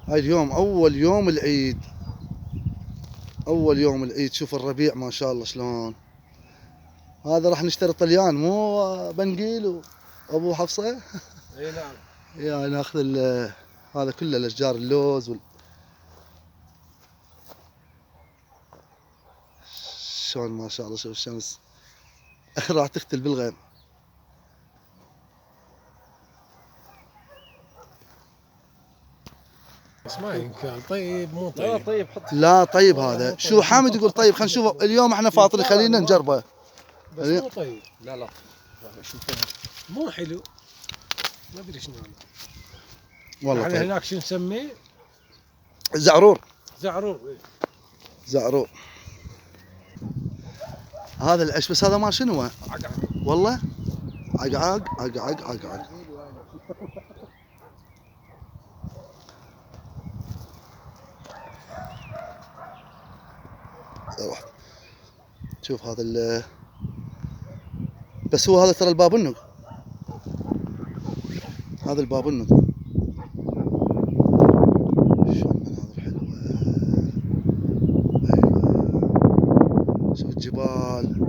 هاي اليوم اول يوم العيد، اول يوم العيد. شوف الربيع ما شاء الله شلون. هذا راح نشتري طليان مو بنقيل وابو حفصه. اي نعم. يا ناخذ هذا كله الاشجار اللوز شلون ما شاء الله. شوف الشمس راح تختل بالغيم. بس ما ينكال طيب مو طيب. لا طيب حط. لا طيب هذا شو حامد يقول طيب خلينا نشوف اليوم احنا فاطرين خلينا نجربه. بس مو طيب. لا مو حلو. ما ادري شنو هذا. والله احنا طيب. هناك شو نسميه؟ زعرور. زعرور. إيه. زعرور. هذا العش بس هذا مال شنو؟ عقعق. والله عقعق عقعق عقعق. شوف هذا بس هو هذا ترى البابنق. هذا البابنق. شلون مناظر حلوة. ايوه شوف الجبال.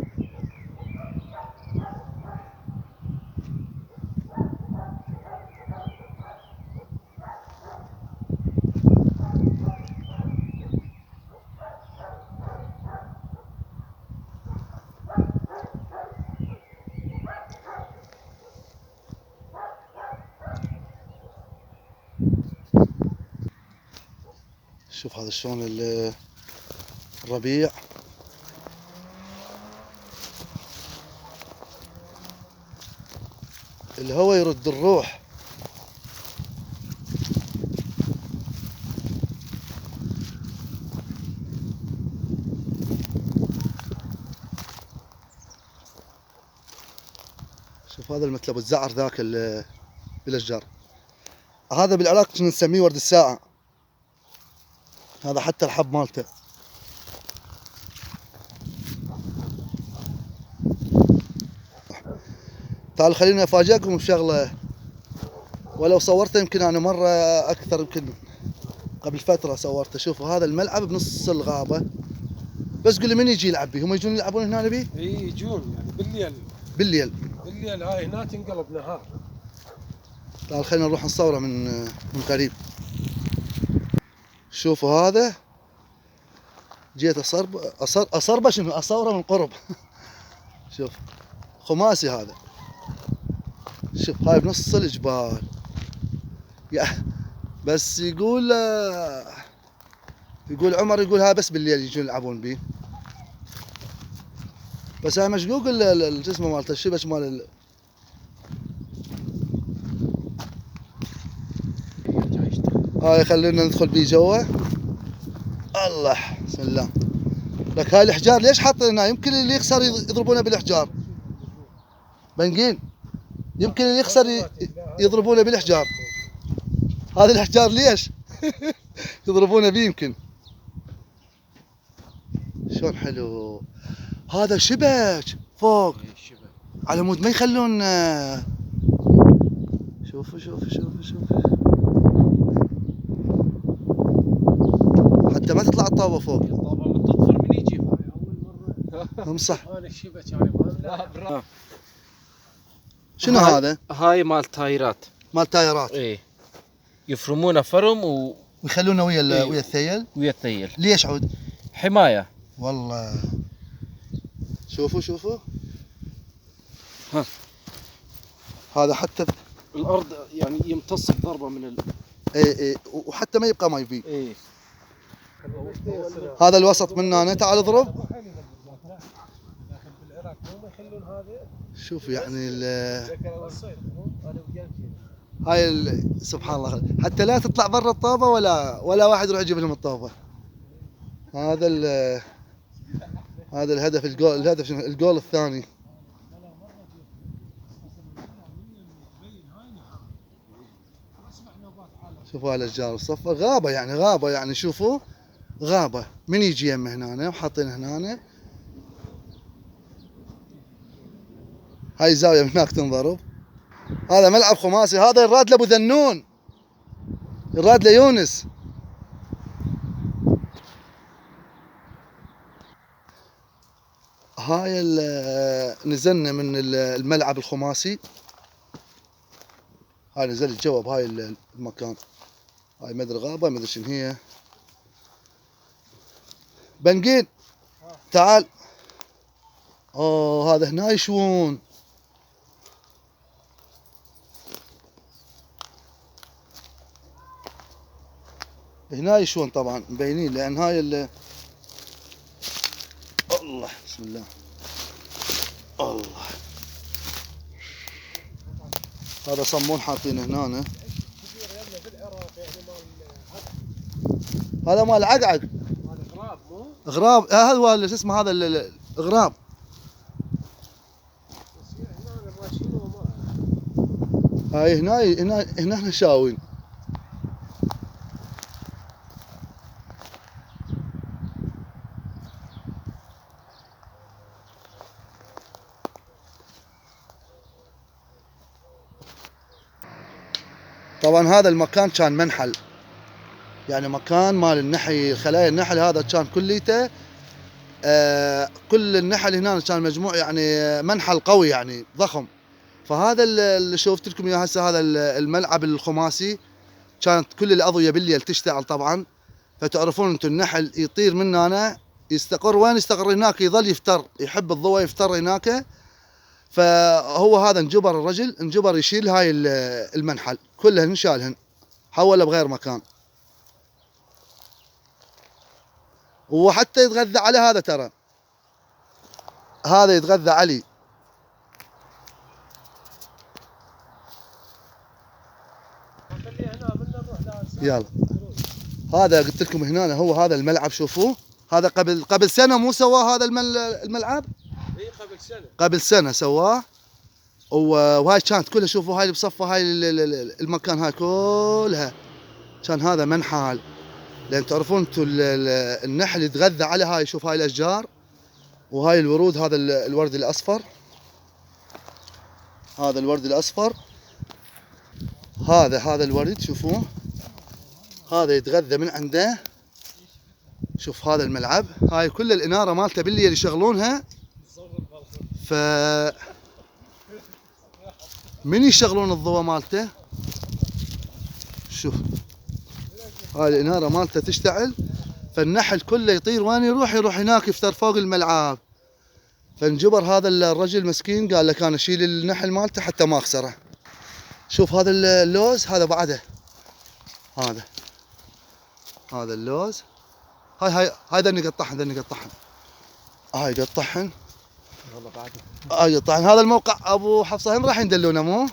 شوف هذا شلون الربيع. الهواء يرد الروح. شوف هذا المثل ابو الزعر ذاك بالاشجار. هذا بالعراق كنا نسميه ورد الساعة. هذا حتى الحب مالته. تعال خليني افاجئكم بشغله ولو صورته يمكن انا مره اكثر يمكن قبل فتره صورته. شوفوا هذا الملعب بنص الغابه بس قول لي من يجي يلعب بيه؟ هم يجون يلعبون هنا بيه؟ اي يجون يعني بالليل. بالليل. بالليل هاي هنا تنقلب نهار. تعال خلينا نروح نصوره من قريب. شوفوا هذا جيت اصربه شنو اصوره من قرب. شوف خماسي هذا. شوف هاي بنص الجبال. بس يقول عمر يقول ها بس بالليل يجون يلعبون بيه. بس هاي مشقوق الجسم مالته الشبش مال هاي خلينا ندخل بيه جوا. الله بسم الله. لك هاي الاحجار ليش حاطين هنا؟ يمكن اللي يخسر يضربونه بالاحجار. بنقين يمكن اللي يخسر يضربونه بالاحجار. هذه الاحجار ليش يضربونه بيه يمكن. شلون حلو. هذا شبك فوق على مود ما يخلون. شوفوا حتى ما تطلع الطاوة فوق. الطابة من تطفر من يجي. امصح. هذا الشبك يعني شنو هذا؟ هاي مال تايرات. مال تايرات. ايه يفرمونه فرم ويخلونه إيه. ويا الثيل. ويا الثيل. ليش عود؟ حماية. والله شوفوا ها هذا حتى الارض يعني يمتص الضربة من اي وحتى ما يبقى ماي فيه. ايه هذا الوسط من هنا تعال اضرب. شوف يعني هاي سبحان الله حتى لا تطلع برا الطابة ولا واحد يروح يجيب لهم الطابة. هذا الهدف الجول الثاني. شوفوا الاشجار الصفة غابة يعني شوفوا غابة من يجي يم هنا وحاطين هنا. هاي الزاوية من هناك تنضرب. هذا ملعب خماسي. هذا يراد لابو ذنون يراد ليونس. هاي نزلنا من الملعب الخماسي. هاي نزلت جوا بهاي المكان. هاي مدري غابة مدري شنو هي. بنقين تعال. اوه هذا هنا يشوون. هنا يشوون طبعا مبينين لان هاي الله بسم الله الله. هذا صمون حاطينه هنا. هذا مال عقعق. مال غراب مو؟ غراب هذا هو شو اسمه هذا الغراب. بس هنا ماشيين هاي هنا احنا شاوين. طبعا هذا المكان كان منحل، يعني مكان مال النحي خلايا النحل. هذا كان كليته كل النحل هنا كان مجموع يعني منحل قوي يعني ضخم. فهذا اللي شوفت لكم اياه هسه هذا الملعب الخماسي كانت كل الاضويه بالليل تشتغل طبعا. فتعرفون انتم النحل يطير من هنا يستقر وين؟ يستقر هناك، يظل يفتر، يحب الضوء يفتر هناك. فهو هذا انجبر الرجل انجبر يشيل هاي المنحل كلهن شالهن حوله بغير مكان. وحتى يتغذى على هذا ترى، هذا يتغذى عليه. يلا هذا قلت لكم هنا هو هذا الملعب. شوفوه هذا قبل سنه مو سواه هذا الملعب. اي قبل سنه. قبل سنه سواه. وهاي كانت كلها شوفوا هاي اللي بصفه هاي المكان هاي كلها كان هذا منحال. لان تعرفون انتم النحل يتغذى على هاي. شوف هاي الاشجار وهاي الورود. هذا الورد الاصفر، هذا الورد الاصفر، هذا الورد شوفوه هذا يتغذى من عنده. شوف هذا الملعب هاي كل الاناره مالته بالليل يشغلونها. ف من يشغلون الضوء مالته. شوف هاي الاناره مالته تشتعل. فالنحل كله يطير وين يروح؟ يروح هناك يفتر فوق الملعب. فانجبر هذا الرجل مسكين قال لك انا اشيل النحل مالته حتى ما اخسره. شوف هذا اللوز هذا بعده. هذا اللوز. هاي ذني قطعهن هاي قطعهن. والله بعد قطعهن. هذا الموقع ابو حفصه هم راح يدلونه مو؟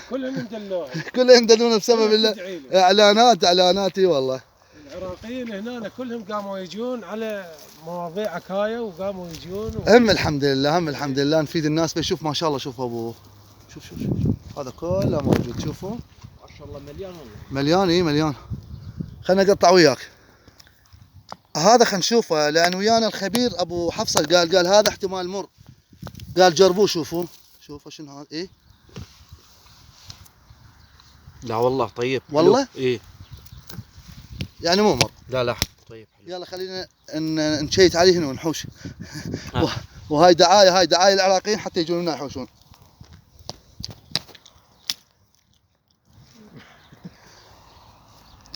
كلهم يدلون. كلهم يدلونه بسبب اعلانات اي والله. العراقيين هنا كلهم قاموا يجون على مواضيع حكايه وقاموا يجون هم الحمد لله نفيد الناس. بيشوف ما شاء الله. شوف ابوه شوف هذا كله موجود. شوفوا ما شاء الله مليان والله. مليان. اي مليان. خلنا نقطع وياك هذا. خلينا نشوفه لان ويانا الخبير ابو حفصه قال هذا احتمال مر. قال جربوه. شوفوا شنو هذا. ايه لا والله طيب. والله؟ ايه يعني مو مر. لا طيب حلو. يلا خلينا نشيت عليه هنا ونحوش. وهاي دعايه العراقيين حتى يجون لنا يحوشون.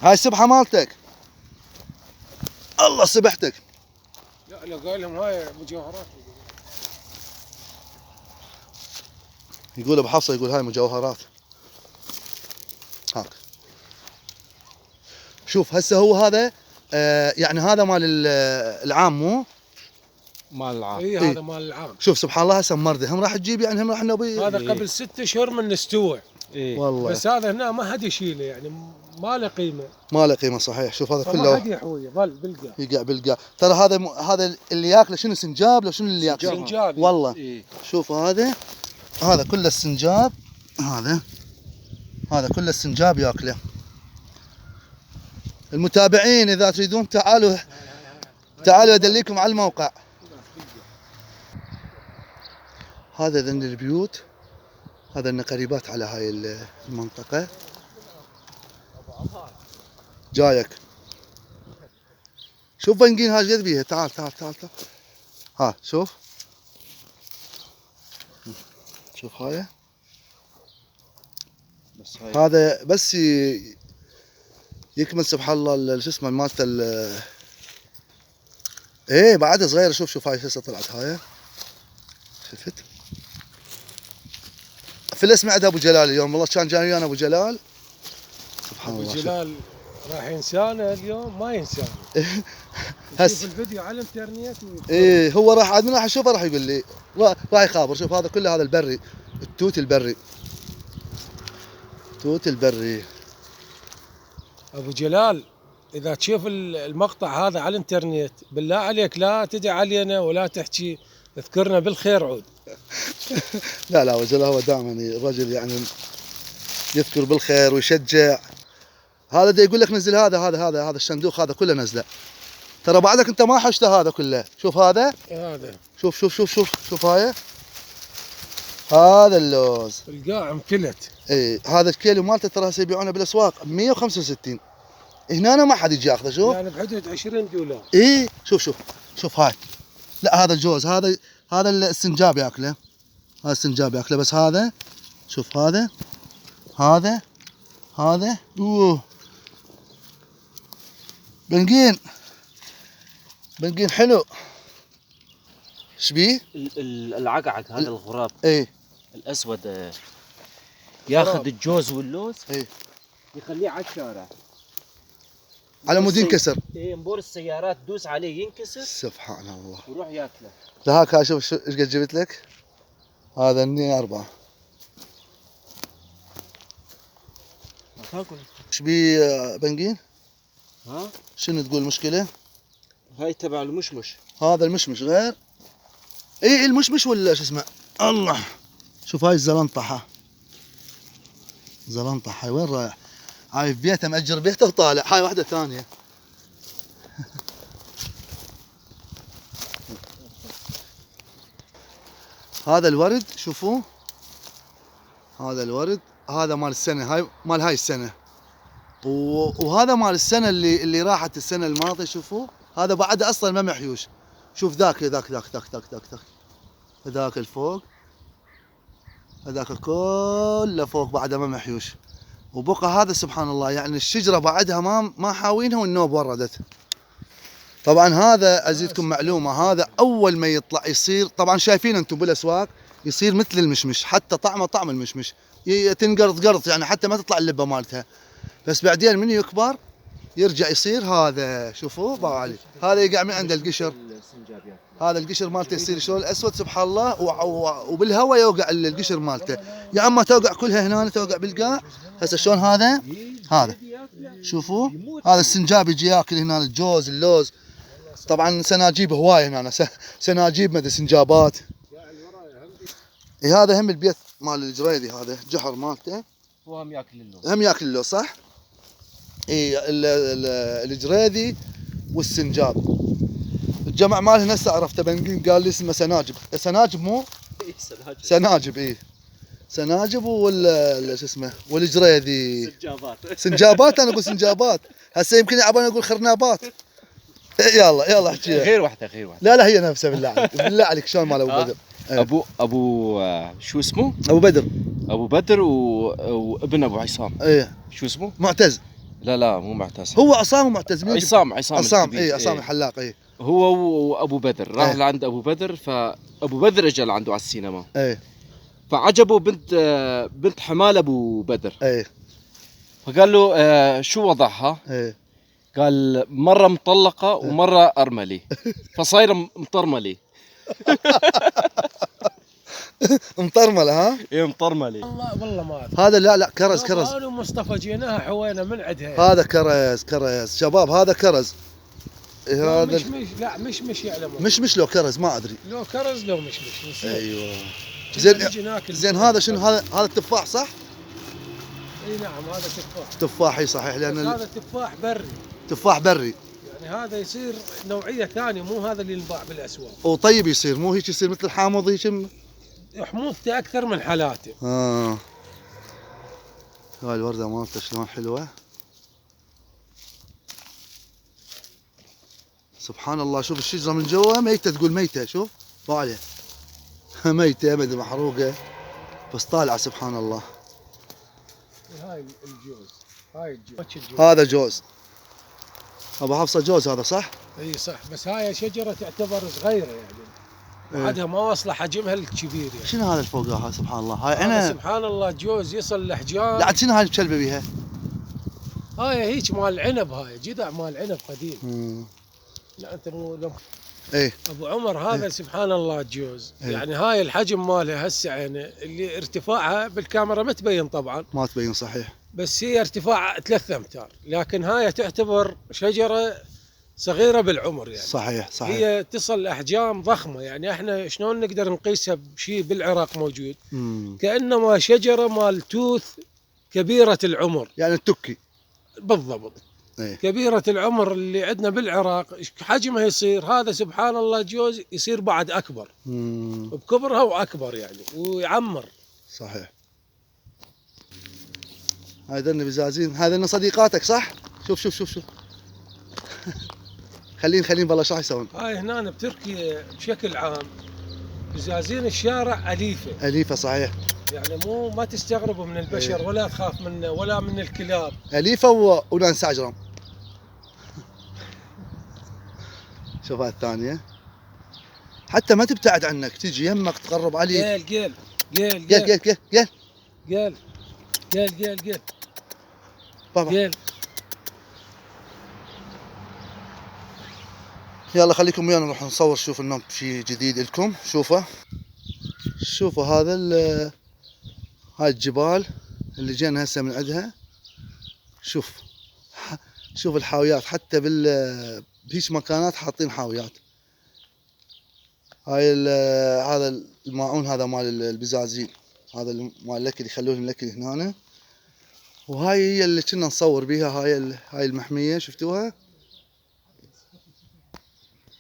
هاي السبحه مالتك. الله سبحتك. لا قال لهم هاي مجوهرات. يقول ابو حفصه يقول هاي مجوهرات. هاك شوف هسه هو هذا يعني هذا مال العام مو مال العام. اي هذا مال العام. شوف سبحان الله هسه مرده هم راح تجيب يعني هم راح نبي. هذا قبل 6 اشهر من استوى. إيه. والله بس هذا هنا ما حد يشيله يعني ما له قيمه. ما له قيمه صحيح. شوف هذا ما كله حد يحويه ظل بالقاع. يقع بالقاع. ترى هذا اللي ياكله شنو سنجاب لو شنو اللي ياكله؟ سنجاب والله. إيه. شوف هذا كله السنجاب. هذا كله السنجاب ياكله. المتابعين اذا تريدون تعالوا ادليكم على الموقع. هذا ذن البيوت. هذا إن قريبات على هاي المنطقة. جايك شوف بنقين هاي قد بيها. تعال ها شوف شوف هاي بس هاي هذا بس يكمل سبحان الله شو اسمه مالته ايه بعدها صغيره. شوف هاي هسه طلعت هاي. شفت في الاسم عند ابو جلال اليوم والله كان جاي ويانا ابو جلال سبحان ابو الله. شوف. جلال راح ينسانا اليوم ما ينسانا. هس يشوف الفيديو على الانترنت ايه هو راح عاد من راح اشوفه راح يقول لي راح يخابر. شوف هذا كله هذا البري التوت البري توت البري. ابو جلال اذا تشوف المقطع هذا على الانترنت بالله عليك لا تدعي علينا ولا تحكي اذكرنا بالخير عود. لا ابو جلال هو دائما الرجل يعني يذكر بالخير ويشجع. هذا دا يقول لك نزل هذا الصندوق هذا كله نزله. ترى بعدك انت ما حشته هذا كله. شوف هذا شوف هاي هذا اللوز القاع امتلت. ايه هذا الكيلو مالته ترى هسه يبيعونه بالاسواق ب 165. هنا ما حد يجي ياخذه. شوف يعني بحدود 20 دولار. ايه شوف هاي. لا هذا الجوز هذا السنجاب ياكله. هذا السنجاب ياكله بس هذا شوف هذا اوه بنقين حلو. ايش بيه؟ العقعق هذا الغراب ايه الاسود ياخذ الجوز واللوز ايه يخليه على الشارع على مود ينكسر. ايه نبور السيارات دوس عليه ينكسر سبحان الله. ويروح ياكله. لهاك هاي شوف ايش قد جبت لك. هذا الني 4. ما تاكل. ايش بيه بنقين؟ ها شنو تقول المشكلة؟ هاي تبع المشمش. هذا المشمش غير. ايه المشمش ولا شو اسمه؟ الله شوف هاي الزلنطة هاي وين رايح؟ هاي في بيته مأجر بيته وطالع. هاي واحدة ثانية. هذا الورد شوفوه. هذا الورد هذا مال السنة هاي مال هاي السنة. وهذا مال السنة اللي راحت السنة الماضية. شوفوا هذا بعد اصلا ما محيوش. شوف ذاك هذاك الفوق هذاك كله فوق بعده ما محيوش. وبقى هذا سبحان الله يعني الشجرة بعدها ما حاوينها والنوب وردت. طبعا هذا ازيدكم معلومة هذا اول ما يطلع يصير طبعا شايفين انتم بالاسواق يصير مثل المشمش حتى طعمه طعم المشمش تنقرض يعني حتى ما تطلع اللبة مالتها. بس بعدين من يكبر يرجع يصير هذا. شوفوا باو علي هذا يقع من عند القشر. هذا القشر مالته يصير شلون الاسود سبحان الله وبالهواء يوقع القشر مالته. يا اما توقع كلها هنا توقع بالقاع. هسه شلون هذا شوفوا هذا السنجاب يجي ياكل هنا الجوز اللوز. طبعا سناجيب هوايه هنا سناجيب مدى سنجابات. هذا هم البيت مال الجريدي هذا جحر مالته هو هم ياكل اللوز. هم ياكل اللوز صح؟ اي الجريدي والسنجاب. الجمع ماله هسه عرفته بنقين قال لي اسمه سناجب مو؟ سناجب اي سناجب ولا شو اسمه والجريدي سنجابات. انا اقول سنجابات هسه يمكن يعبون اقول خرنابات. يلا احكيها. غير واحده لا هي نفسها بالله عليك شلون مال ابو بدر. ابو شو اسمه؟ ابو بدر وابن ابو عصام. ايه شو اسمه؟ معتز. لا مو معتز. هو عصام ومعتز. عصام عصام الحلاق. ايه هو وابو بدر راح ايه. لعند ابو بدر فابو بدر اجى لعنده على السينما. ايه فعجبه بنت حمال ابو بدر. ايه فقال له شو وضعها؟ ايه قال مره مطلقه ومره ارملي فصايره مطرملي. مطرمله ها؟ ايه مطرملي. والله ما هذا لا كرز. انا ومصطفى جيناها حوينا من عندها. هذا كرز شباب هذا كرز. هذا مش يعلم مش لو كرز ما ادري. لو كرز لو مش ايوه زين هذا شنو هذا التفاح صح؟ اي نعم هذا تفاحي صحيح لان هذا تفاح بري. يعني هذا يصير نوعيه ثانيه مو هذا اللي ينباع بالاسواق. وطيب يصير مو هيك يصير مثل الحامض هيك حموضته اكثر من حالاته. هاي الورده مالته شلون حلوه سبحان الله. شوف الشجره من جوا ميته تقول ميته. شوف عليها ميته ابدا محروقه. بس طالعه سبحان الله. هاي الجوز، هاي الجوز. هذا جوز ابو حفصه، جوز هذا صح؟ اي صح، بس هاي شجره تعتبر صغيره يعني، بعدها ما وصل حجمها الكبير يعني. شنو هذا الفوقها سبحان الله؟ هاي هذا انا سبحان الله جوز يصل الاحجام. لا شنو هاي المشلبه بيها؟ هاي هيك مال العنب، هاي جذع مال عنب قديم. لا انت مو ايه ابو عمر هذا إيه. سبحان الله جوز. إيه. يعني هاي الحجم مالها هسه يعني اللي ارتفاعها بالكاميرا ما تبين طبعا، ما تبين صحيح. بس هي ارتفاع 3 امتار، لكن هاي تعتبر شجره صغيره بالعمر يعني. صحيح صحيح. هي تصل احجام ضخمه، يعني احنا شلون نقدر نقيسها بشيء بالعراق موجود؟ كانما شجره مال توث كبيره العمر، يعني التكي بالضبط. ايه. كبيره العمر اللي عندنا بالعراق حجمها يصير هذا سبحان الله جوز يصير بعد اكبر بكبرها واكبر يعني ويعمر. صحيح. هذين بزازين، هذين صديقاتك صح؟ شوف شوف شوف شوف. خلين بالله شو راح يسوون؟ هاي هنا بتركيا بشكل عام بزازين الشارع اليفه. اليفه صحيح. يعني مو ما تستغربوا من البشر إيه. ولا تخاف منه ولا من الكلاب. اليفه ونانس عجرم. شوف هاي الثانيه حتى ما تبتعد عنك، تجي يمك تقرب عليك. قيل بابا قيل. يلا خليكم ويانا نروح نصور. شوف لنا شيء جديد لكم. شوفوا هذا هاي الجبال اللي جينا هسه من عندها. شوف الحاويات، حتى بهيش مكانات حاطين حاويات. هاي هذا الماعون هذا مال البزازين، هذا مال الاكل يخلون الاكل هنا. وهاي هي اللي كنا نصور بيها، هاي المحمية شفتوها؟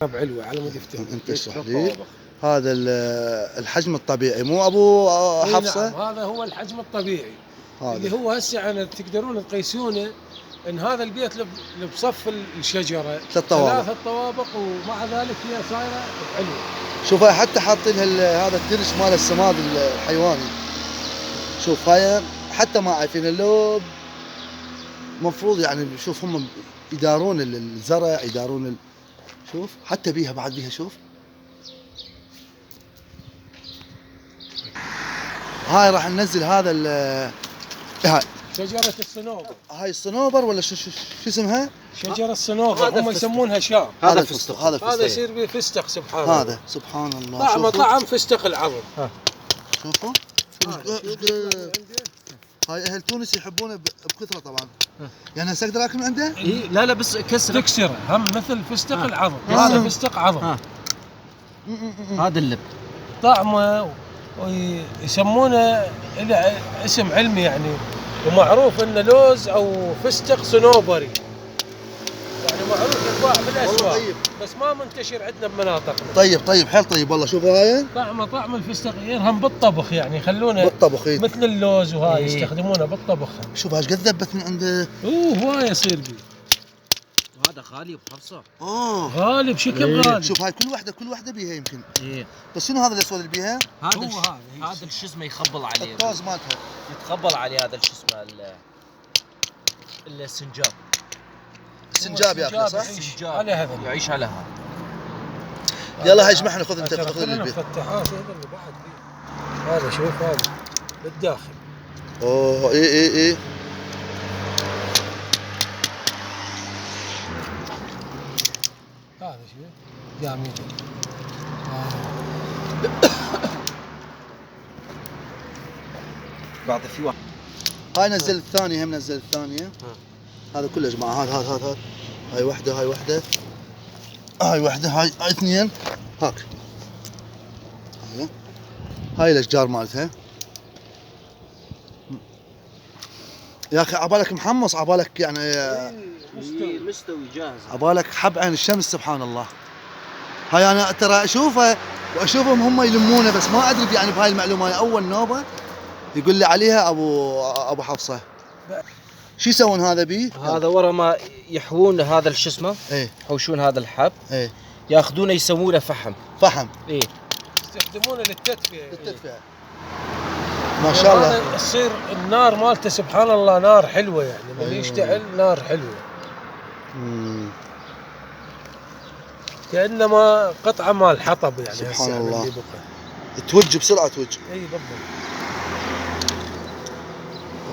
علوة على مود يفتح. انت اشرح لي. هذا الحجم الطبيعي مو ابو حفصة؟ نعم هذا هو الحجم الطبيعي هذا. اللي هو هسه يعني تقدرون تقيسونه ان هذا البيت اللي بصف الشجرة 3 طوابق ومع ذلك هي صايرة بعلوة. شوف هاي حتى حاطين هذا الدرج مال السماد الحيواني. شوف هاي حتى ما عارفين اللو مفروض يعني. شوف هم يدارون الزرع، يدارون شوف حتى بيها بعد بيها. شوف هاي راح ننزل هذا هاي شجرة الصنوبر. هاي الصنوبر ولا شو اسمها؟ شجرة الصنوبر هم يسمونها شام. هذا الفستق. هذا يصير به فستق سبحان الله. هذا سبحان الله. طعمه طعم فستق العظم. شوفوا هاي اهل تونس يحبونه بكثره طبعا. يعني هسه اقدر اكل من عنده؟ لا بس تكسره هم مثل فستق العظم. هذا فستق عظم. هذا اللب طعمه ويسمونه له اسم علمي يعني، ومعروف انه لوز او فستق صنوبري، يعني معروف ينباع بالاسواق. طيب. بس ما منتشر عندنا بمناطقنا. طيب حيل طيب والله. شوفوا هاي طعمه طعم الفستق، يرهم بالطبخ يعني يخلونه بالطبخ مثل اللوز وهاي يستخدمونه بالطبخ. شوف ايش قد ذبت من عنده. هواي يصير بيه. وهذا غالي بحفصة. غالي بشكل غالي. شوف هاي كل وحده بيها يمكن. ايه بس شنو هذا الاسود اللي بيها؟ هذا شو اسمه يخبل عليه. الطوز مالتها يتخبل عليه هذا شو اسمه السنجاب. السنجاب ياكله صح؟ على هذا يعيش على هذا. يلا هاي اجمعنا خذ انت خذ البيت. فتحات هذا اللي بعد فيه. هذا شوف هذا بالداخل. اوه ايه هذا شوف جامد. بعد في واحد. هاي نزل الثانية، هم نزل الثانية. هذا كله يا جماعة. هذا هاي وحدة هاي وحدة هاي اثنين. هاك هاي الاشجار مالتها. يا اخي عبالك محمص، عبالك يعني مستوي جاهز. عبالك حب عين الشمس سبحان الله. هاي انا ترى اشوفها واشوفهم هم يلمونه، بس ما ادري يعني بهاي المعلومة. هاي اول نوبة يقول لي عليها ابو حفصة. شو يسوون هذا بيه؟ هذا ورا ما يحوون هذا شو اسمه؟ ايه يحوشون هذا الحب. ايه ياخذونه يسوونه فحم. فحم. يستخدمونه للتدفئة. ما شاء الله. هذا تصير النار مالته سبحان الله نار حلوه يعني من أيوة. يشتعل نار حلوه مم. كانما قطعه مال حطب يعني. سبحان هسه الله. اللي بقى. توج بسرعه توج. اي بالضبط.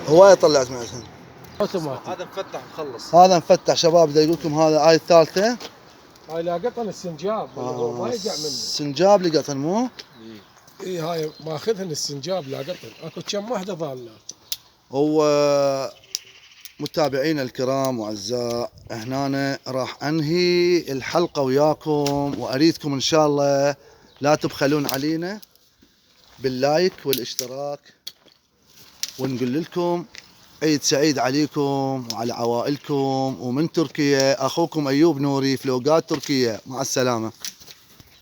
هوايه طلعت معها. اوتوماتيك. هذا مفتح مخلص. هذا مفتح شباب، بدي اقول لكم هذا هاي الثالثه. هاي لا قطن السنجاب اللي هو ما يقع منه. سنجاب لقطن مو؟ اي هاي ماخذهن السنجاب لا قطن، اكو كم واحده ضاله. هو متابعينا الكرام واعزاء، هنا راح انهي الحلقه وياكم، واريدكم ان شاء الله لا تبخلون علينا باللايك والاشتراك، ونقول لكم عيد سعيد عليكم وعلى عوائلكم. ومن تركيا اخوكم ايوب نوري، فلوقات تركيا. مع السلامه.